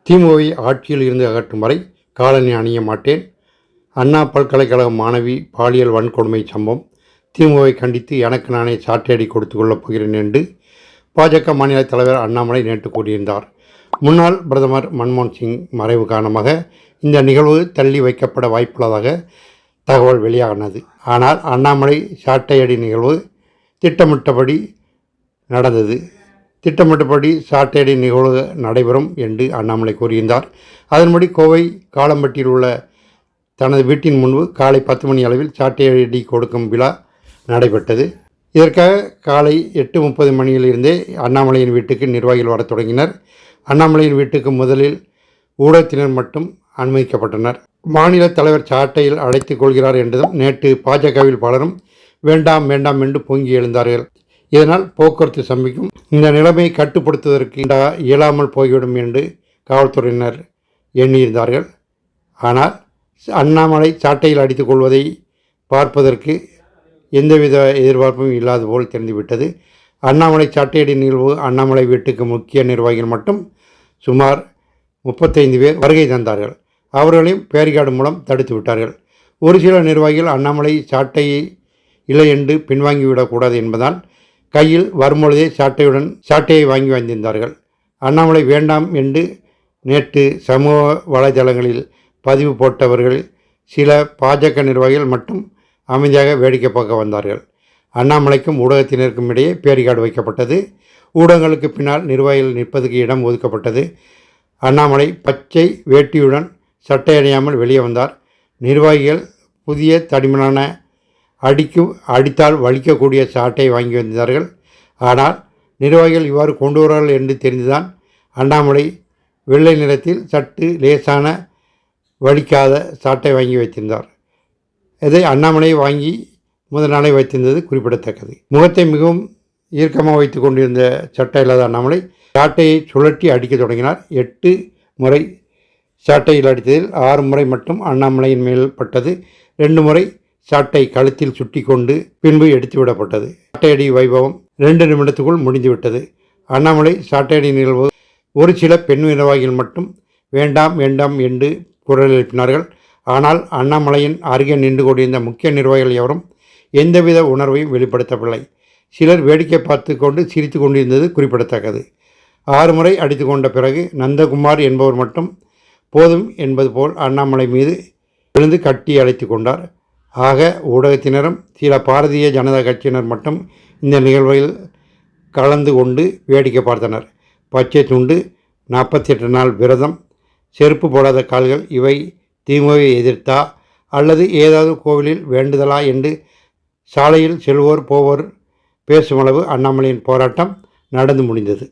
திமுகவை ஆட்சியில் இருந்து அகற்றும் வரை காலணி அணிய மாட்டேன். அண்ணா பல்கலைக்கழக மாணவி பாலியல் வன்கொடுமை சம்பவம். திமுகவை கண்டித்து எனக்கு நானே சாட்டையடி கொடுத்து கொள்ளப் போகிறேன் என்று பாஜக மாநில தலைவர் அண்ணாமலை நேற்று கூறியிருந்தார். முன்னாள் பிரதமர் மன்மோகன் சிங் மறைவு காரணமாக இந்த நிகழ்வு தள்ளி வைக்கப்பட வாய்ப்புள்ளதாக தகவல் வெளியானது. ஆனால் அண்ணாமலை சாட்டையடி நிகழ்வு திட்டமிட்டபடி நடந்தது. திட்டமிட்டபடி சாட்டையடி நிகழ்வு நடைபெறும் என்று அண்ணாமலை கூறியிருந்தார். அதன்படி கோவை காளம்பட்டியில் உள்ள தனது வீட்டின் முன்பு காலை 10 மணி அளவில் சாட்டையடி கொடுக்கும் விழா நடைபெற்றது. இதற்காக காலை 8:30 மணியிலிருந்தே அண்ணாமலையின் வீட்டுக்கு நிர்வாகிகள் வரத் தொடங்கினர். அண்ணாமலையின் வீட்டுக்கு முதலில் ஊடகத்தினர் மட்டும் அனுமதிக்கப்பட்டனர். மாநில தலைவர் சாட்டையில் அழைத்துக் கொள்கிறார் என்றதும் நேற்று பாஜகவில் பலரும் வேண்டாம் வேண்டாம் என்று பொங்கி எழுந்தார்கள். இதனால் போக்குவரத்து சம்பிக்கும். இந்த நிலைமையை கட்டுப்படுத்துவதற்கு இயலாமல் போய்விடும் என்று காவல்துறையினர் எண்ணியிருந்தார்கள். ஆனால் அண்ணாமலை சாட்டையில் அடித்துக் கொள்வதை பார்ப்பதற்கு எந்தவித எதிர்பார்ப்பும் இல்லாத போல் தெரிந்துவிட்டது. அண்ணாமலை சாட்டையடி நிகழ்வு அண்ணாமலை வீட்டுக்கு முக்கிய நிர்வாகிகள் மட்டும் சுமார் 35 பேர் வருகை தந்தார்கள். அவர்களையும் பேரிகார்டு மூலம் தடுத்து விட்டார்கள். ஒரு சில நிர்வாகிகள் அண்ணாமலை சாட்டையை இல்லை என்று பின்வாங்கிவிடக்கூடாது என்பதால் கையில் வரும்பொழுதே சாட்டையை வாங்கி வந்திருந்தார்கள். அண்ணாமலை வேண்டாம் என்று நேற்று சமூக வலைதளங்களில் பதிவு போட்டவர்கள் சில பாஜக நிர்வாகிகள் மட்டும் அமைதியாக வேடிக்கை பார்க்க வந்தார்கள். அண்ணாமலைக்கும் ஊடகத்தினருக்கும் இடையே பேரிகார்டு வைக்கப்பட்டது. ஊடகங்களுக்கு பின்னால் நிர்வாகிகள் நிற்பதுக்கு இடம் ஒதுக்கப்பட்டது. அண்ணாமலை பச்சை வேட்டியுடன் சட்டை அணியாமல் வெளியே வந்தார். நிர்வாகிகள் புதிய தடிமனான அடித்தால் வலிக்கக்கூடிய சாட்டையை வாங்கி வந்தார்கள். ஆனால் நிர்வாகிகள் இவ்வாறு கொண்டு வருவார்கள் என்று தெரிந்துதான் அண்ணாமலை வெள்ளை நிறத்தில் சற்று லேசான வலிக்காத சாட்டை வாங்கி வைத்திருந்தார். இதை அண்ணாமலை வாங்கி முதல் நாளை வைத்திருந்தது குறிப்பிடத்தக்கது. முகத்தை மிகவும் ஈர்க்கமாக வைத்து கொண்டிருந்த சட்டை இல்லாத அண்ணாமலை சாட்டையை சுழற்றி அடிக்க தொடங்கினார். 8 முறை சாட்டையில் அடித்ததில் 6 முறை மட்டும் அண்ணாமலையின் மேல் பட்டது. 2 முறை சாட்டை கழுத்தில் சுட்டி கொண்டு பின்பு எடுத்து விடப்பட்டது. சாட்டையடி வைபவம் 2 நிமிடத்துக்குள் முடிந்துவிட்டது. அண்ணாமலை சாட்டையடி நிகழ்வு ஒரு சில பெண் நிர்வாகிகள் மட்டும் வேண்டாம் வேண்டாம் என்று குரல் எழுப்பினார்கள். ஆனால் அண்ணாமலையின் அருகே நின்று கொண்டிருந்த முக்கிய நிர்வாகிகள் எவரும் எந்தவித உணர்வையும் வெளிப்படுத்தவில்லை. சிலர் வேடிக்கை பார்த்து கொண்டு சிரித்து கொண்டிருந்தது குறிப்பிடத்தக்கது. 6 முறை அடித்து கொண்ட பிறகு நந்தகுமார் என்பவர் மட்டும் போதும் என்பது போல் அண்ணாமலை மீது விழுந்து கட்டி அழைத்து கொண்டார். ஆக ஊடகத்தினரும் சில பாரதிய ஜனதா கட்சியினர் மட்டும் இந்த நிகழ்வில் கலந்து கொண்டு வேடிக்கை பார்த்தனர். பச்சை துண்டு, 48 நாள் விரதம், செருப்பு போடாத கால்கள், இவை திமுகவை எதிர்த்தா அல்லது ஏதாவது கோவிலில் வேண்டுதலா என்று சாலையில் செல்வோர் போவோர் பேசும் அளவு அண்ணாமலையின் போராட்டம் நடந்து முடிந்தது.